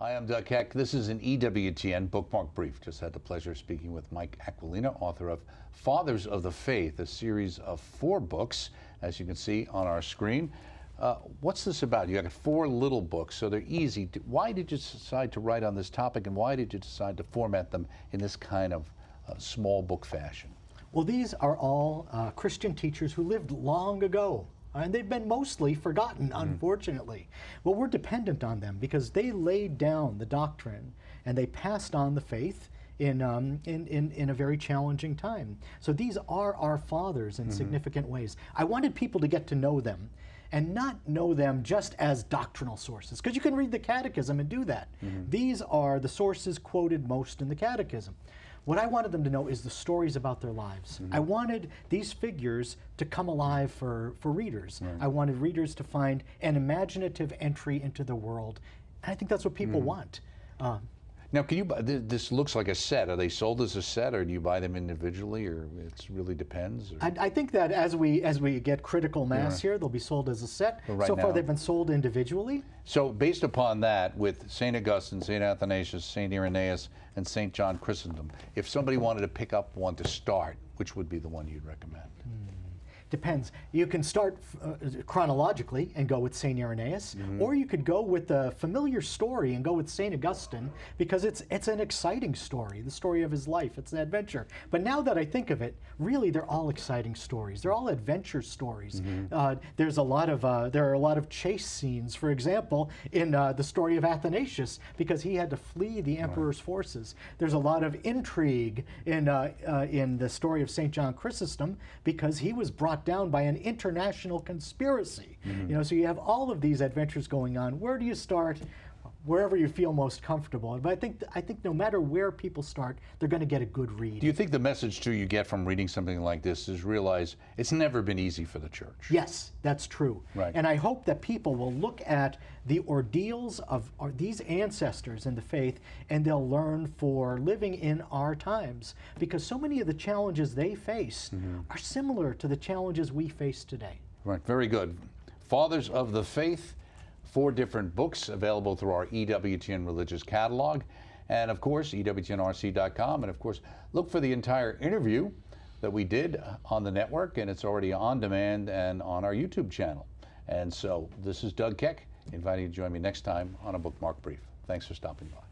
Hi, I'm Doug Heck. This is an EWTN Bookmark Brief. Just had the pleasure of speaking with Mike Aquilina, author of Fathers of the Faith, a series of 4 books, as you can see on our screen. What's this about? You got 4 little books, so they're easy. Why did you decide to write on this topic, and why did you decide to format them in this kind of small book fashion? Well, these are all Christian teachers who lived long ago. And they've been mostly forgotten, unfortunately. Well, we're dependent on them because they laid down the doctrine and they passed on the faith in a very challenging time. So these are our fathers in significant ways. I wanted people to get to know them and not know them just as doctrinal sources, because you can read the Catechism and do that. These are the sources quoted most in the Catechism. What I wanted them to know is the stories about their lives. I wanted these figures to come alive for readers. I wanted readers to find an imaginative entry into the world. And I think that's what people want. Now, can you buy, this looks like a set. Are they sold as a set, or do you buy them individually, or it really depends? Or? I think that as we get critical mass here, they'll be sold as a set. Right so now, far, they've been sold individually. So based upon that, with St. Augustine, St. Athanasius, St. Irenaeus, and St. John Chrysostom, if somebody wanted to pick up one to start, which would be the one you'd recommend? Depends. You can start chronologically and go with St. Irenaeus, or you could go with a familiar story and go with St. Augustine, because it's an exciting story, the story of his life. It's an adventure. But now that I think of it, really they're all exciting stories. They're all adventure stories. There are a lot of chase scenes, for example, in the story of Athanasius, because he had to flee the emperor's forces. There's a lot of intrigue in the story of St. John Chrysostom, because he was brought down by an international conspiracy. You know, so you have all of these adventures going on. Where do you start? Wherever you feel most comfortable. But I think no matter where people start, they're going to get a good read. Do you think the message too you get from reading something like this is realize it's never been easy for the church? Yes, that's true. Right. And I hope that people will look at the ordeals of these ancestors in the faith, and they'll learn for living in our times, because so many of the challenges they faced are similar to the challenges we face today. Right, very good. Fathers of the Faith, 4 different books available through our EWTN Religious Catalog, and of course EWTNRC.com, and of course look for the entire interview that we did on the network, and it's already on demand and on our YouTube channel. And so this is Doug Keck, inviting you to join me next time on a Bookmark Brief. Thanks for stopping by.